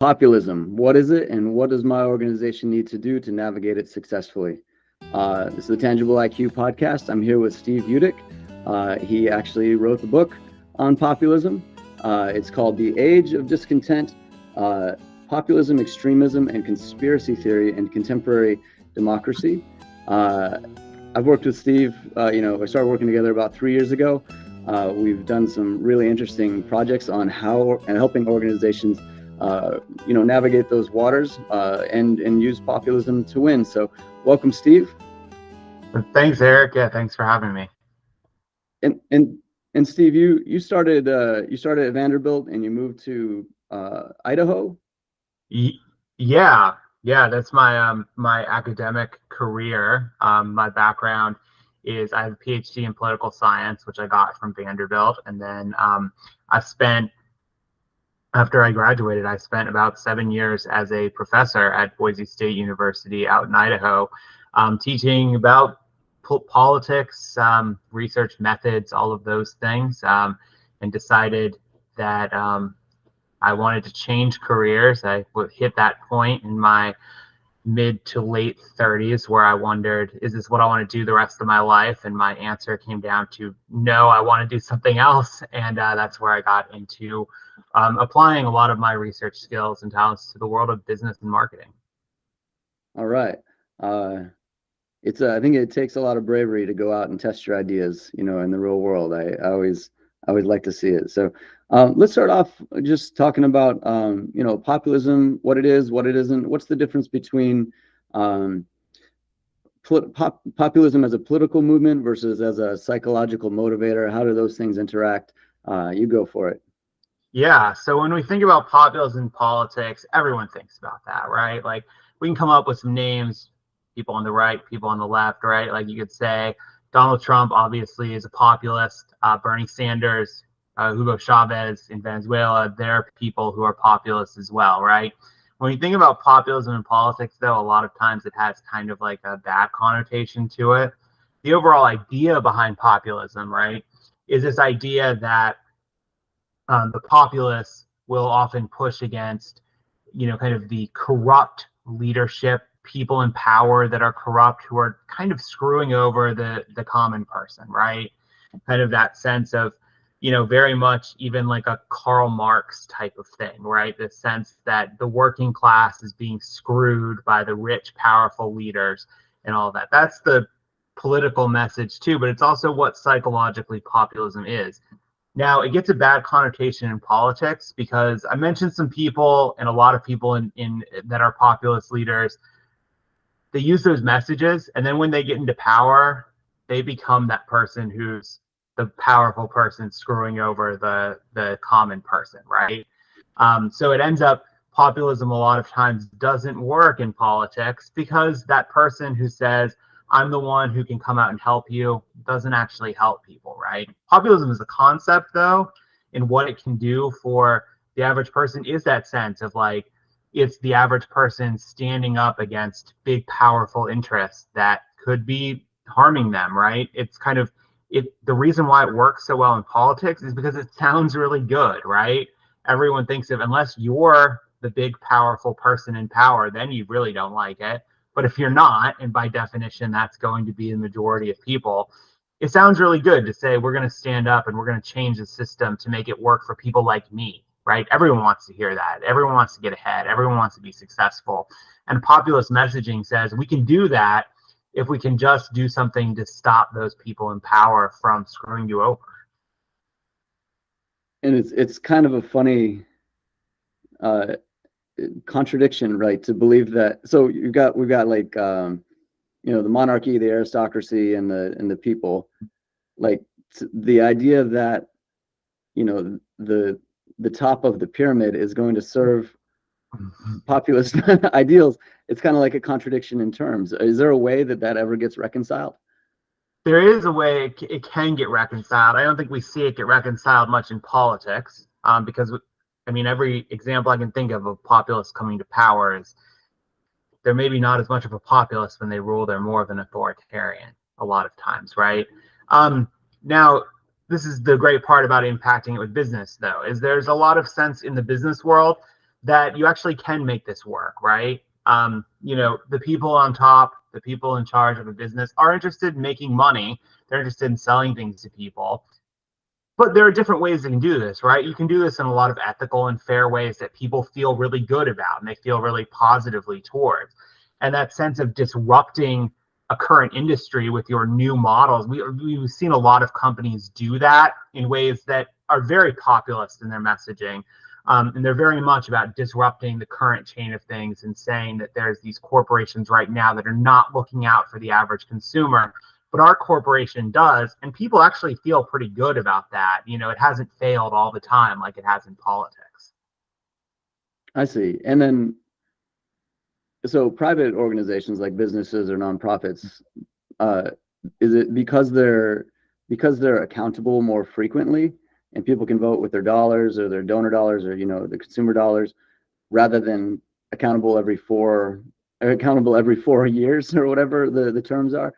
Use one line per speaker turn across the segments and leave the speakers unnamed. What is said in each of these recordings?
Populism, what is it, and what does my organization need to do to navigate it successfully? This is the Tangible IQ podcast. I'm here with Steve Utych. He actually wrote the book on populism. It's called The Age of Discontent, Populism, Extremism, and Conspiracy Theory in Contemporary Democracy. I've worked with Steve, I started working together about 3 years ago. We've done some really interesting projects on how and helping organizations navigate those waters and use populism to win. So welcome, Steve.
Thanks, Eric. Yeah, thanks for having me.
And Steve, you started at Vanderbilt and you moved to Idaho.
Yeah, that's my my academic career. My background is I have a PhD in political science, which I got from Vanderbilt, and then after I graduated, I spent about 7 years as a professor at Boise State University out in Idaho, teaching about politics, research methods, all of those things, and decided that I wanted to change careers. I hit that point in my mid to late 30s where I wondered, is this what I want to do the rest of my life? And my answer came down to no, I want to do something else. And that's where I got into applying a lot of my research skills and talents to the world of business and marketing.
All right. I think it takes a lot of bravery to go out and test your ideas, in the real world. I always like to see it. So let's start off just talking about, populism, what it is, what it isn't. What's the difference between populism as a political movement versus as a psychological motivator? How do those things interact? You go for it.
Yeah. So when we think about populism in politics, everyone thinks about that, right? Like we can come up with some names, people on the right, people on the left, right? Like you could say Donald Trump obviously is a populist. Bernie Sanders, Hugo Chavez in Venezuela, they're people who are populists as well, right? When you think about populism in politics, though, a lot of times it has kind of like a bad connotation to it. The overall idea behind populism, right, is this idea that the populists will often push against, kind of the corrupt leadership, people in power that are corrupt, who are kind of screwing over the common person, right? Kind of that sense of, very much even like a Karl Marx type of thing, right? The sense that the working class is being screwed by the rich, powerful leaders and all of that. That's the political message too, but it's also what psychologically populism is. Now, it gets a bad connotation in politics because I mentioned some people, and a lot of people in that are populist leaders, they use those messages, and then when they get into power, they become that person who's the powerful person screwing over the common person, right? So it ends up, populism a lot of times doesn't work in politics because that person who says, I'm the one who can come out and help you, doesn't actually help people, right? Populism is a concept, though, and what it can do for the average person is that sense of like, it's the average person standing up against big, powerful interests that could be harming them, right? It's kind of the reason why it works so well in politics is because it sounds really good, right? Everyone thinks of, unless you're the big, powerful person in power, then you really don't like it. But if you're not, and by definition, that's going to be the majority of people, it sounds really good to say, we're going to stand up and we're going to change the system to make it work for people like me, right? Everyone wants to hear that. Everyone wants to get ahead. Everyone wants to be successful. And populist messaging says we can do that if we can just do something to stop those people in power from screwing you over.
And it's kind of a funny contradiction, right? To believe that. So we've got like the monarchy, the aristocracy, and the people. Like the idea that the top of the pyramid is going to serve populist ideals. It's kind of like a contradiction in terms. Is there a way that ever gets reconciled?
There is a way it can get reconciled. I don't think we see it get reconciled much in politics, because every example I can think of populists coming to power is they're maybe not as much of a populist when they rule. They're more of an authoritarian a lot of times, right? Now, this is the great part about impacting it with business, though, is there's a lot of sense in the business world that you actually can make this work, right? The people on top, the people in charge of a business are interested in making money. They're interested in selling things to people. But there are different ways you can do this, right? You can do this in a lot of ethical and fair ways that people feel really good about and they feel really positively towards. And that sense of disrupting a current industry with your new models, we've seen a lot of companies do that in ways that are very populist in their messaging. And they're very much about disrupting the current chain of things and saying that there's these corporations right now that are not looking out for the average consumer, but our corporation does, and people actually feel pretty good about that. It hasn't failed all the time like it has in politics.
I see. And then, so private organizations like businesses or nonprofits, is it because they're accountable more frequently and people can vote with their dollars or their donor dollars or the consumer dollars rather than accountable every 4 years or whatever the terms are?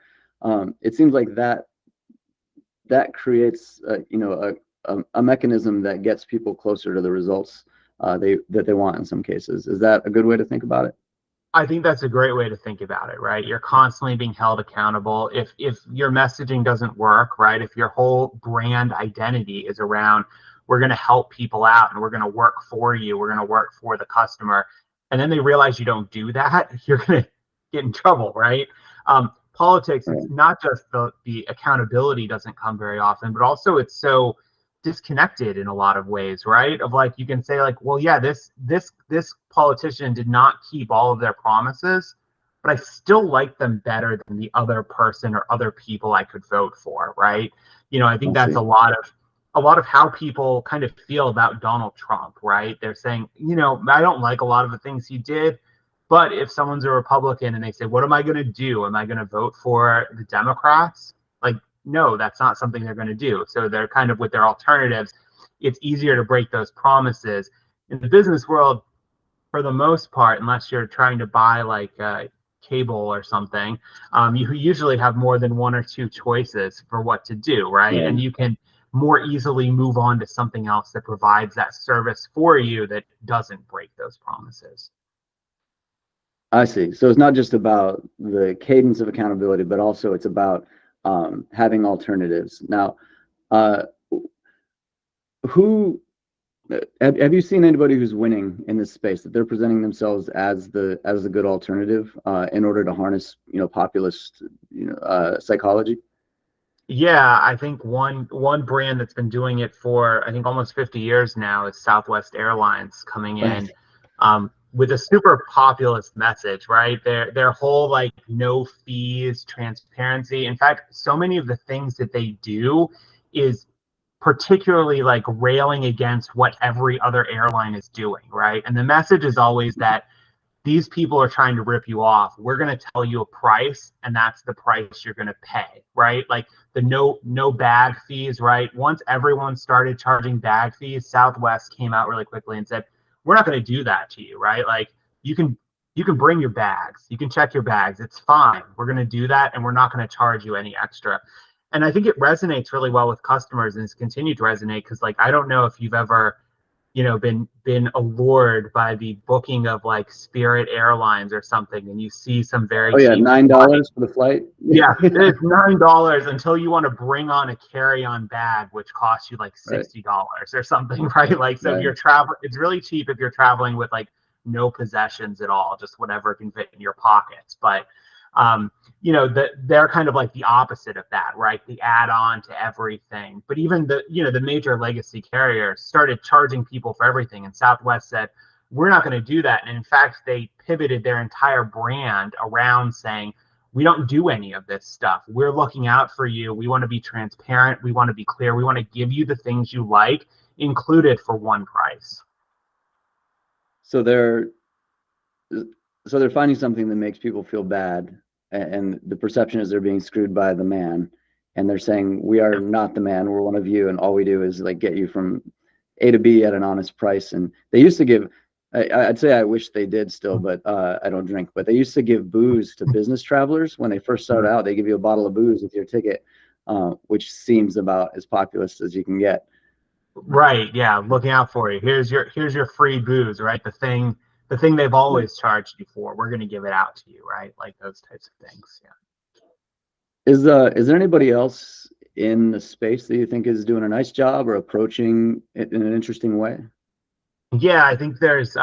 It seems like that creates a mechanism that gets people closer to the results that they want in some cases. Is that a good way to think about it?
I think that's a great way to think about it, right? You're constantly being held accountable. If your messaging doesn't work, right? If your whole brand identity is around, we're going to help people out and we're going to work for you, we're going to work for the customer, and then they realize you don't do that, you're going to get in trouble, right? Politics, it's not just the accountability doesn't come very often, but also it's so disconnected in a lot of ways, right? Of like, you can say like, well, yeah, this politician did not keep all of their promises, but I still like them better than the other person or other people I could vote for, right? I think that's a lot of how people kind of feel about Donald Trump, right? They're saying, I don't like a lot of the things he did, but if someone's a Republican and they say, what am I going to do? Am I going to vote for the Democrats? Like, no, that's not something they're going to do. So they're kind of with their alternatives. It's easier to break those promises. In the business world, for the most part, unless you're trying to buy like cable or something, you usually have more than 1 or 2 choices for what to do, right? And you can more easily move on to something else that provides that service for you that doesn't break those promises.
I see. So it's not just about the cadence of accountability, but also it's about having alternatives. Now, who have you seen anybody who's winning in this space, that they're presenting themselves as the good alternative in order to harness populist psychology?
Yeah, I think one brand that's been doing it for I think almost 50 years now is Southwest Airlines coming in with a super populist message, right? Their whole like no fees, transparency. In fact, so many of the things that they do is particularly like railing against what every other airline is doing, right? And the message is always that these people are trying to rip you off. We're going to tell you a price, and that's the price you're going to pay, right? Like the no bag fees, right? Once everyone started charging bag fees, Southwest came out really quickly and said, we're not going to do that to you, right? Like you can bring your bags, you can check your bags, it's fine. We're going to do that, and we're not going to charge you any extra. And I think it resonates really well with customers, and it's continued to resonate because, like, I don't know if you've ever been allured by the booking of like Spirit Airlines or something, and you see some very cheap
$9 for the flight.
Yeah, it's $9 until you want to bring on a carry-on bag, which costs you like $60 or something, right? Like, so if you're traveling, it's really cheap if you're traveling with like no possessions at all, just whatever can fit in your pockets. But they're kind of like the opposite of that, right? The add-on to everything. But even the major legacy carriers started charging people for everything, and Southwest said, we're not going to do that. And in fact, they pivoted their entire brand around saying, we don't do any of this stuff. We're looking out for you. We want to be transparent. We want to be clear. We want to give you the things you like included for one price.
So they're finding something that makes people feel bad, and the perception is they're being screwed by the man, and they're saying, we are not the man, we're one of you, and all we do is like get you from A to B at an honest price. And they used to give, I'd say I wish they did still, but I don't drink, but they used to give booze to business travelers when they first started out. They give you a bottle of booze with your ticket, which seems about as populist as you can get.
Right, yeah, looking out for you. Here's your free booze, right? The thing they've always charged you for. We're gonna give it out to you, right? Like those types of things. Yeah.
Is there anybody else in the space that you think is doing a nice job or approaching it in an interesting way?
Yeah, I think there's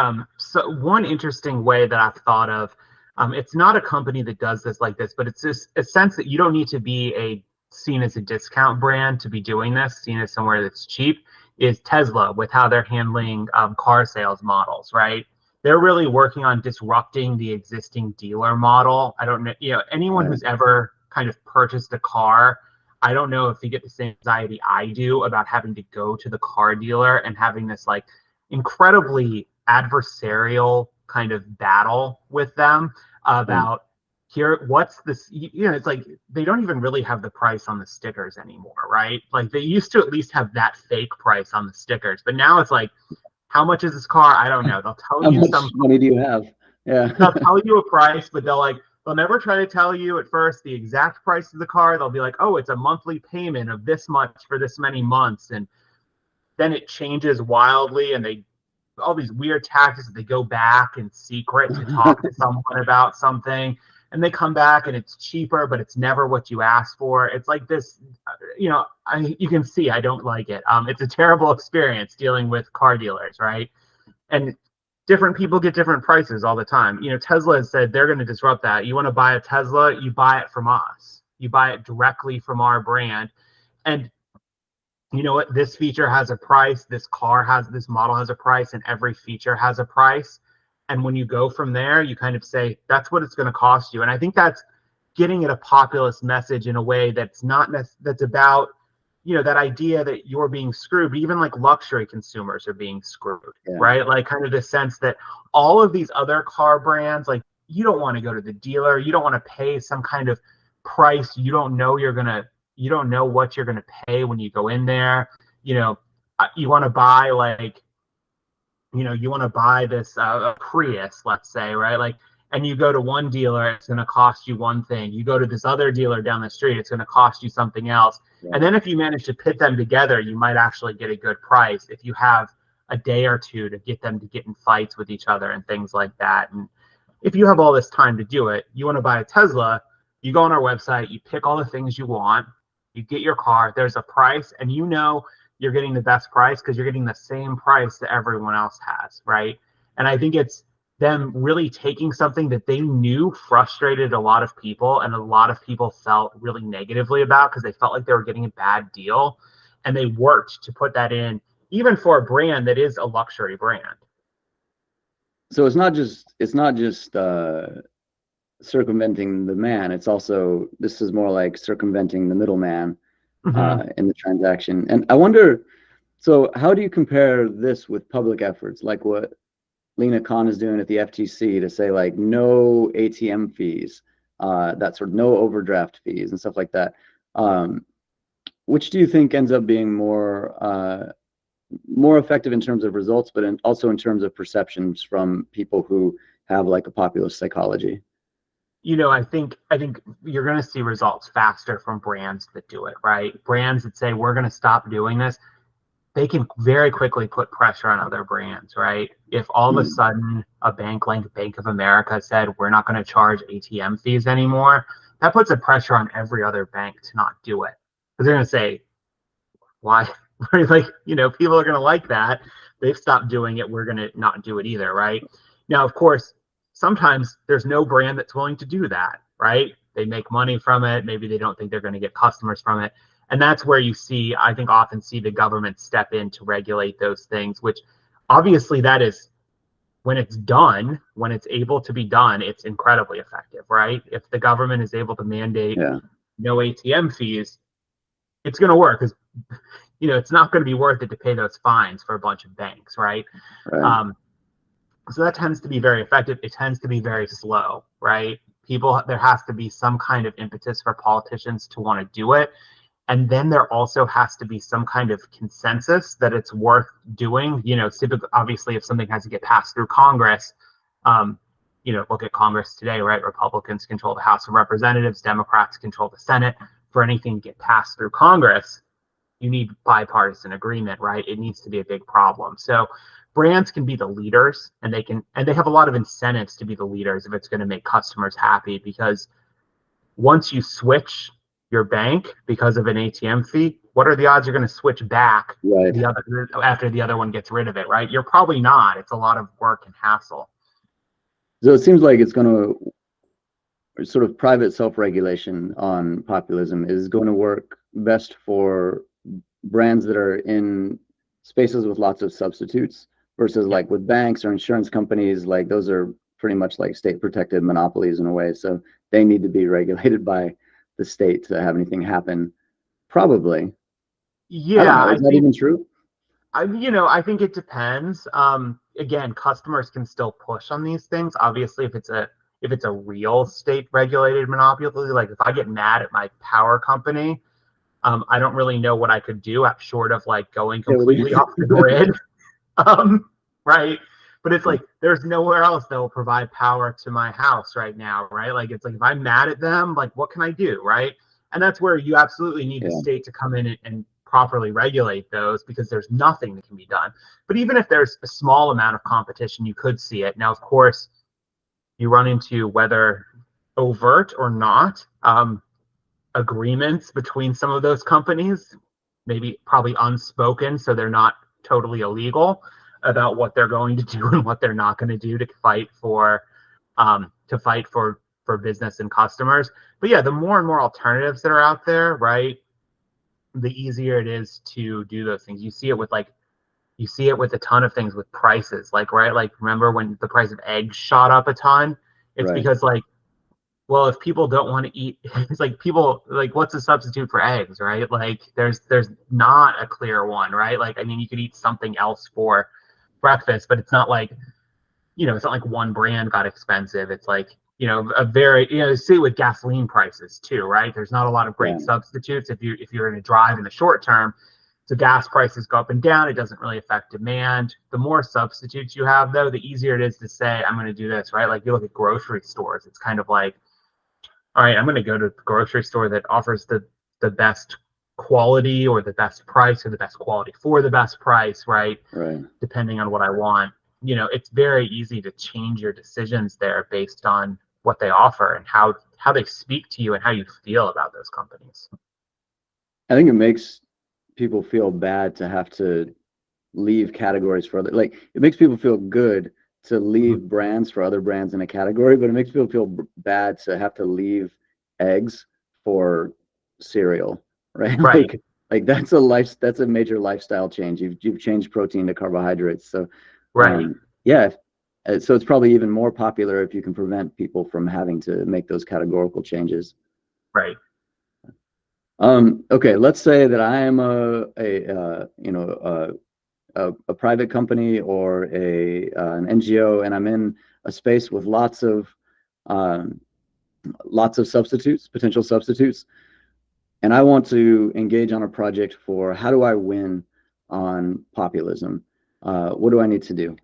one interesting way that I've thought of. It's not a company that does this like this, but it's just a sense that you don't need to be seen as a discount brand to be doing this, seen as somewhere that's cheap, is Tesla with how they're handling car sales models, right? They're really working on disrupting the existing dealer model. I don't know, anyone
Right.
who's ever kind of purchased a car, I don't know if you get the same anxiety I do about having to go to the car dealer and having this like incredibly adversarial kind of battle with them
Right.
about here, what's this, it's like they don't even really have the price on the stickers anymore, right? Like they used to at least have that fake price on the stickers, but now it's like, how much is this car? I don't know. They'll tell
How
you
much
some,
money do you have? Yeah.
they'll tell you a price, but they'll never try to tell you at first the exact price of the car. They'll be like, oh, it's a monthly payment of this much for this many months, and then it changes wildly, and they all these weird tactics that they go back in secret to talk to someone about something, and they come back and it's cheaper, but it's never what you asked for. It's like this, you can see I don't like it. It's a terrible experience dealing with car dealers, right? And different people get different prices all the time. Tesla has said they're going to disrupt that. You want to buy a Tesla, you buy it from us. You buy it directly from our brand. And you know what, this feature has a price, this model has a price, and every feature has a price. And when you go from there, you kind of say that's what it's going to cost you. And I think that's getting at a populist message in a way that's not that's about that idea that you're being screwed. But even like luxury consumers are being screwed,
Yeah.
right? Like kind of the sense that all of these other car brands, like you don't want to go to the dealer, you don't want to pay some kind of price you don't know what you're going to pay when you go in there. You want to buy this a Prius, let's say, right? Like, and you go to one dealer, it's going to cost you one thing. You go to this other dealer down the street, it's going to cost you something else. And
Right.
then if you manage to pit them together, you might actually get a good price if you have a day or two to get them to get in fights with each other and things like that. And if you have all this time to do it, you want to buy a Tesla, you go on our website, you pick all the things you want, you get your car, there's a price, and you're getting the best price because you're getting the same price that everyone else has, right? And I think it's them really taking something that they knew frustrated a lot of people and a lot of people felt really negatively about because they felt like they were getting a bad deal. And they worked to put that in, even for a brand that is a luxury brand.
So it's not just circumventing the man. It's also, this is more like circumventing the middleman
Mm-hmm.
in the transaction. And I wonder, so how do you compare this with public efforts like what Lena Khan is doing at the FTC to say like no ATM fees, that sort of no overdraft fees and stuff like that? Which do you think ends up being more effective in terms of results, but also in terms of perceptions from people who have like a populist psychology?
I think you're going to see results faster from brands that do it, right? Brands that say we're going to stop doing this, they can very quickly put pressure on other brands, right? If all of a
Hmm.
sudden a bank like Bank of America said we're not going to charge ATM fees anymore, that puts a pressure on every other bank to not do it. Because they're going to say, why? Like, people are going to like that. They've stopped doing it. We're going to not do it either, right? Now, of course, sometimes there's no brand that's willing to do that, right? They make money from it. Maybe they don't think they're going to get customers from it. And that's where I think often see the government step in to regulate those things, which obviously that is when it's done, when it's able to be done, it's incredibly effective, right? If the government is able to mandate
Yeah.
no ATM fees, it's going to work because it's not going to be worth it to pay those fines for a bunch of banks, right?
Right.
Um, so that tends to be very effective. It tends to be very slow, right? There has to be some kind of impetus for politicians to want to do it. And then there also has to be some kind of consensus that it's worth doing. Typically, obviously, if something has to get passed through Congress, look at Congress today, right? Republicans control the House of Representatives, Democrats control the Senate. For anything to get passed through Congress, you need bipartisan agreement, right? It needs to be a big problem. So brands can be the leaders, and they have a lot of incentives to be the leaders if it's going to make customers happy, because once you switch your bank because of an ATM fee, what are the odds you're going to switch back
Right.
the other after the other one gets rid of it, right? You're probably not. It's a lot of work and hassle.
So it seems like it's going to sort of private self-regulation on populism is going to work best for brands that are in spaces with lots of substitutes versus
Yeah.
like with banks or insurance companies, like those are pretty much like state protected monopolies in a way. So they need to be regulated by the state to have anything happen. Probably. I don't
Yeah,
know. Is that even true?
I think it depends. Again, customers can still push on these things. Obviously, if it's a real state regulated monopoly, like if I get mad at my power company, I don't really know what I could do short of like going completely off the grid. Right. But it's like there's nowhere else that will provide power to my house right now, right? Like it's like if I'm mad at them, like what can I do, right? And that's where you absolutely need the state to come in and properly regulate those, because there's nothing that can be done. But even if there's a small amount of competition, you could see it. Now, of course, you run into, whether overt or not, agreements between some of those companies, maybe probably unspoken, so they're not totally illegal, about what they're going to do and what they're not going to do to fight for business and customers. But yeah, the more and more alternatives that are out there, right, the easier it is to do those things. You see it with a ton of things with prices, like, right, like remember when the price of eggs shot up a ton? It's because, like, well, if people don't want to eat, it's like people, like, what's a substitute for eggs, right? Like there's not a clear one, right? Like, I mean, you could eat something else for breakfast, but it's not like, it's not like one brand got expensive. It's like, a very, see with gasoline prices too, right? There's not a lot of great substitutes if you're in a drive in the short term. So gas prices go up and down. It doesn't really affect demand. The more substitutes you have, though, the easier it is to say, I'm going to do this, right? Like you look at grocery stores, it's kind of like, all right, I'm going to go to the grocery store that offers the best quality or the best price or the best quality for the best price, right?
Right.
Depending on what I want. It's very easy to change your decisions there based on what they offer and how they speak to you and how you feel about those companies.
I think it makes people feel bad to have to leave categories for other, like it makes people feel good to leave brands for other brands in a category, but it makes people feel bad to have to leave eggs for cereal, right?
Right.
Like that's a major lifestyle change. You've changed protein to carbohydrates. So
Right.
yeah. So it's probably even more popular if you can prevent people from having to make those categorical changes.
Right.
Okay, let's say that I am a private company or an NGO, and I'm in a space with lots of substitutes, potential substitutes, and I want to engage on a project for how do I win on populism? What do I need to do?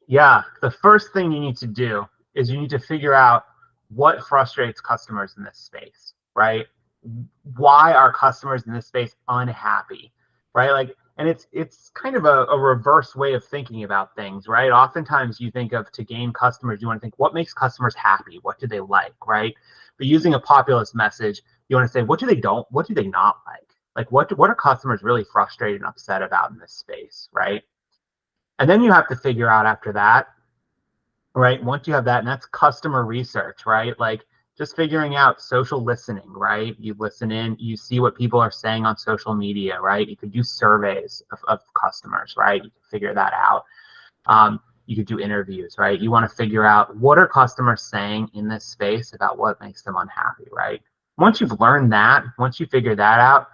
Yeah, the first thing you need to do is you need to figure out what frustrates customers in this space, right? Why are customers in this space unhappy, right? Like, and it's kind of a reverse way of thinking about things, right? Oftentimes you think of, to gain customers, you want to think, what makes customers happy? What do they like, right? But using a populist message, you want to say, what do they not like? Like, what are customers really frustrated and upset about in this space, right? And then you have to figure out after that, right? Once you have that, and that's customer research, right? Like just figuring out social listening, right? You listen in, you see what people are saying on social media, right? You could do surveys of customers, right? You can figure that out. You could do interviews, right? You want to figure out what are customers saying in this space about what makes them unhappy, right? Once you've learned that, once you figure that out,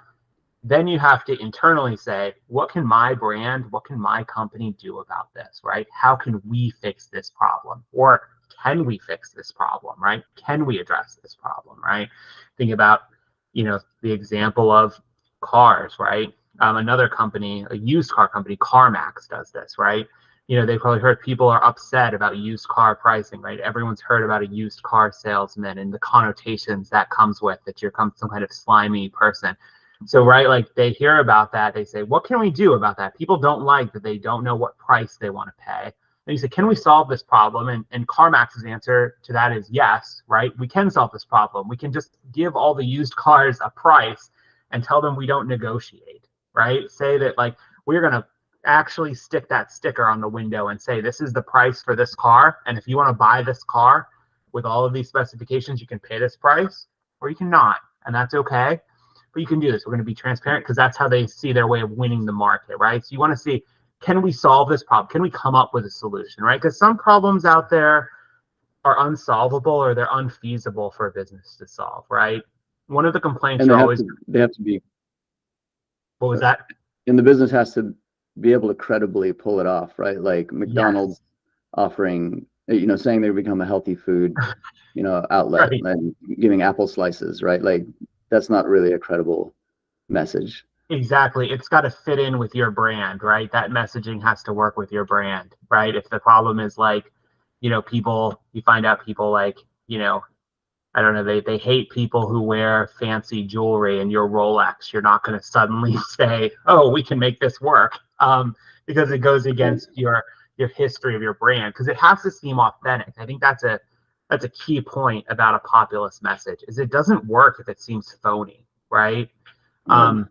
then you have to internally say, what can my brand, what can my company do about this, right? How can we fix this problem? Or can we fix this problem, right? Can we address this problem, right? Think about, the example of cars, right? Another company, a used car company, CarMax, does this, right? They probably heard people are upset about used car pricing, right? Everyone's heard about a used car salesman and the connotations that comes with, that you're some kind of slimy person. So, right, like they hear about that, they say, what can we do about that? People don't like that they don't know what price they want to pay. And you say, can we solve this problem? And CarMax's answer to that is yes, right? We can solve this problem. We can just give all the used cars a price and tell them we don't negotiate, right? Say that like we're going to actually stick that sticker on the window and say, this is the price for this car. And if you want to buy this car with all of these specifications, you can pay this price or you cannot. And that's okay. But you can do this. We're going to be transparent because that's how they see their way of winning the market, right? So you want to see, can we solve this problem? Can we come up with a solution, right? Because some problems out there are unsolvable or they're unfeasible for a business to solve, right? One of the complaints
And
you always...
they have to be...
What was that?
And the business has to be able to credibly pull it off, right? Like McDonald's offering, saying they become a healthy food, outlet,
Right.
and giving apple slices, right? Like that's not really a credible message.
Exactly. It's got to fit in with your brand, right? That messaging has to work with your brand, right? If the problem is like, people, you find out people like, I don't know, they hate people who wear fancy jewelry and your Rolex, you're not going to suddenly say, oh, we can make this work, because it goes against your history of your brand, because it has to seem authentic. I think that's a key point about a populist message, is it doesn't work if it seems phony, right?
Yeah.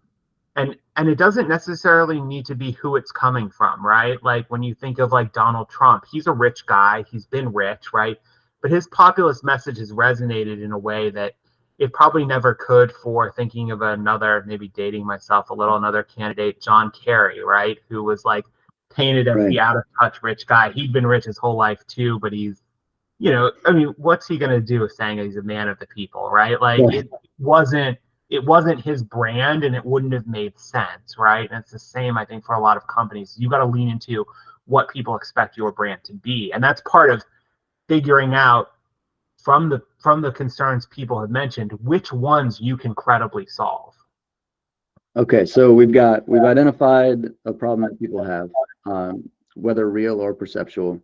And it doesn't necessarily need to be who it's coming from, right? Like when you think of like Donald Trump, he's a rich guy, he's been rich, right? But his populist message has resonated in a way that it probably never could for, thinking of another, maybe dating myself a little, another candidate, John Kerry, right? Who was like painted as the out of touch rich guy. He'd been rich his whole life too, but he's, I mean, what's he going to do with saying he's a man of the people, right? Like it wasn't his brand and it wouldn't have made sense, right? And it's the same, I think, for a lot of companies. You got to lean into what people expect your brand to be. And that's part of figuring out from the concerns people have mentioned, which ones you can credibly solve.
Okay, so we've identified a problem that people have, whether real or perceptual.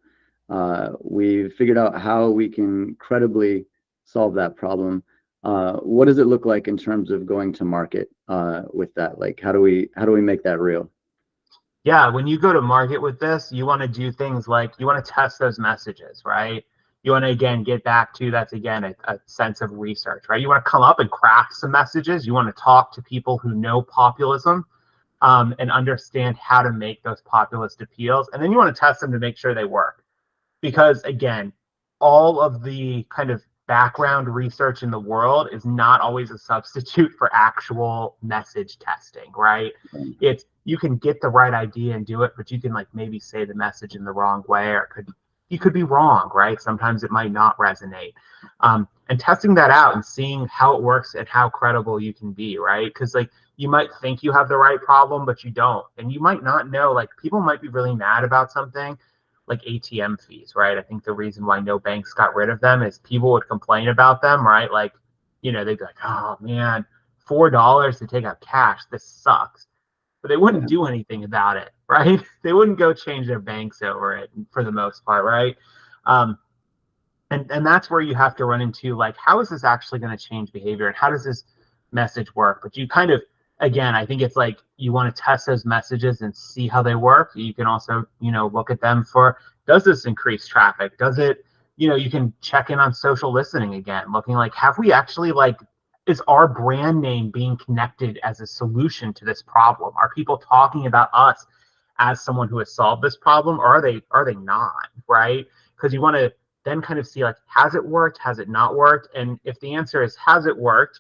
We've figured out how we can credibly solve that problem. What does it look like in terms of going to market with that? Like, how do we make that real?
Yeah, when you go to market with this, you want to do things like you want to test those messages, right? You want to, again, get back to, that's again a sense of research, right? You want to come up and craft some messages. You want to talk to people who know populism, and understand how to make those populist appeals. And then you want to test them to make sure they work. Because again, all of the kind of background research in the world is not always a substitute for actual message testing, right? It's, you can get the right idea and do it, but you can like maybe say the message in the wrong way, or you could be wrong, right? Sometimes it might not resonate. And testing that out and seeing how it works and how credible you can be, right? Because like you might think you have the right problem, but you don't. And you might not know, like people might be really mad about something like ATM fees, right? I think the reason why no banks got rid of them is people would complain about them, right? Like, they'd be like, oh man, $4 to take out cash, this sucks. But they wouldn't do anything about it, right? They wouldn't go change their banks over it for the most part, right? And that's where you have to run into like, how is this actually going to change behavior and how does this message work? But you kind of, again, I think it's like you want to test those messages and see how they work. You can also, look at them for, does this increase traffic? Does it, you can check in on social listening again, looking like, have we actually like, is our brand name being connected as a solution to this problem? Are people talking about us as someone who has solved this problem, or are they not, right? Because you want to then kind of see like, has it worked? Has it not worked? And if the answer is has it worked,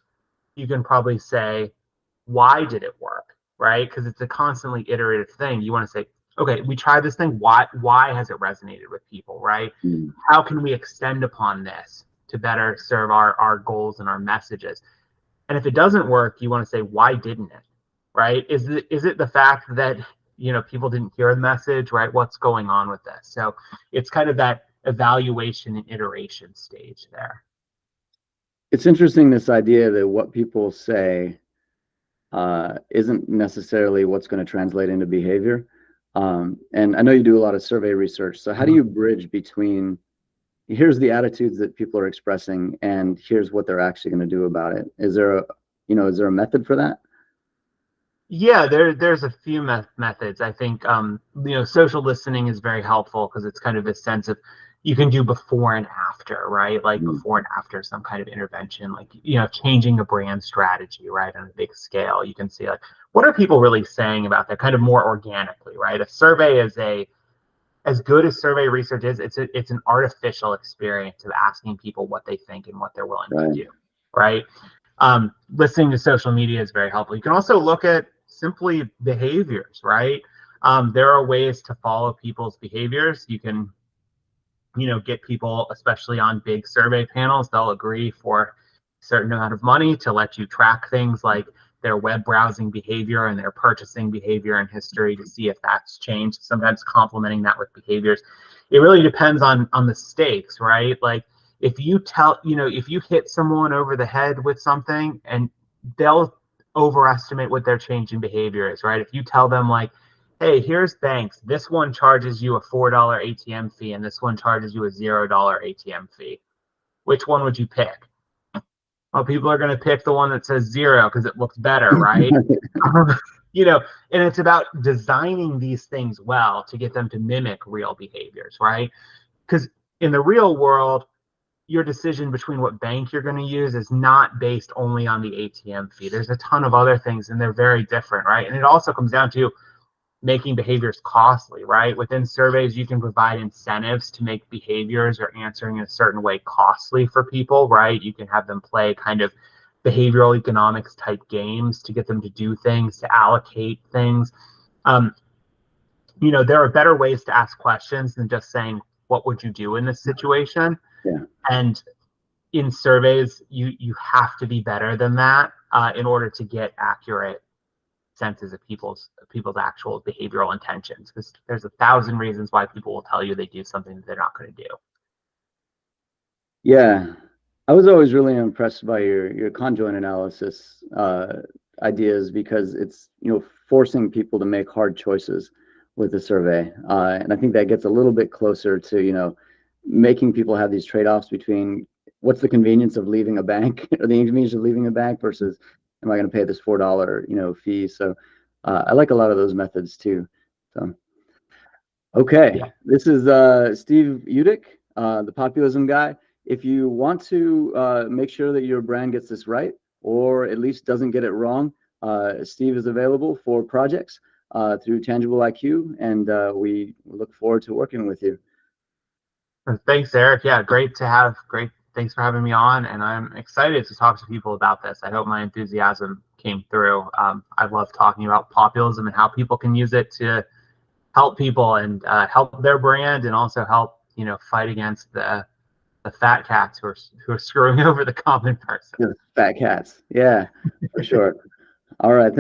you can probably say, why did it work, right? Because it's a constantly iterative thing. You want to say, okay, we tried this thing. Why has it resonated with people, right? How can we extend upon this to better serve our goals and our messages? And if it doesn't work, you want to say, why didn't it, right? Is it the fact that, people didn't hear the message, right? What's going on with this? So it's kind of that evaluation and iteration stage there.
It's interesting, this idea that what people say isn't necessarily what's going to translate into behavior. And I know you do a lot of survey research. So how do you bridge between here's the attitudes that people are expressing and here's what they're actually going to do about it? Is there a method for that?
Yeah, there's a few methods. I think social listening is very helpful because it's kind of this sense of you can do before and after, right? Like before and after some kind of intervention, like changing a brand strategy, right, on a big scale. You can see like what are people really saying about that kind of more organically, right? A survey is as good as survey research is, it's an artificial experience of asking people what they think and what they're willing to do, right? Listening to social media is very helpful. You can also look at simply behaviors, right? There are ways to follow people's behaviors. You can, get people, especially on big survey panels, they'll agree for a certain amount of money to let you track things like their web browsing behavior and their purchasing behavior and history to see if that's changed, sometimes complementing that with behaviors. It really depends on the stakes, right? Like if you if you hit someone over the head with something, and they'll overestimate what their change in behavior is, right? If you tell them like, hey, here's banks, this one charges you a $4 ATM fee and this one charges you a $0 ATM fee, which one would you pick? Well, people are going to pick the one that says zero because it looks better, right? And it's about designing these things well to get them to mimic real behaviors, right? Because in the real world, your decision between what bank you're going to use is not based only on the ATM fee. There's a ton of other things, and they're very different, right? And it also comes down to making behaviors costly, right? Within surveys, you can provide incentives to make behaviors or answering in a certain way costly for people, right? You can have them play kind of behavioral economics type games to get them to do things, to allocate things. There are better ways to ask questions than just saying, what would you do in this situation?
Yeah.
And in surveys, you have to be better than that in order to get accurate senses of people's actual behavioral intentions, because there's 1,000 reasons why people will tell you they do something that they're not going to do.
Yeah, I was always really impressed by your conjoint analysis ideas, because it's forcing people to make hard choices with the survey, and I think that gets a little bit closer to making people have these trade-offs between what's the convenience of leaving a bank or the inconvenience of leaving a bank versus am I going to pay this $4 fee. So I like a lot of those methods too. So okay, yeah. This is Steve Utych, the populism guy. If you want to make sure that your brand gets this right, or at least doesn't get it wrong, Steve is available for projects through TangibleIQ, and we look forward to working with you.
Thanks, Eric. Yeah, great. Thanks for having me on, and I'm excited to talk to people about this. I hope my enthusiasm came through. I love talking about populism and how people can use it to help people and help their brand, and also help fight against the fat cats who are screwing over the common person.
Yeah, fat cats, yeah, for sure. All right.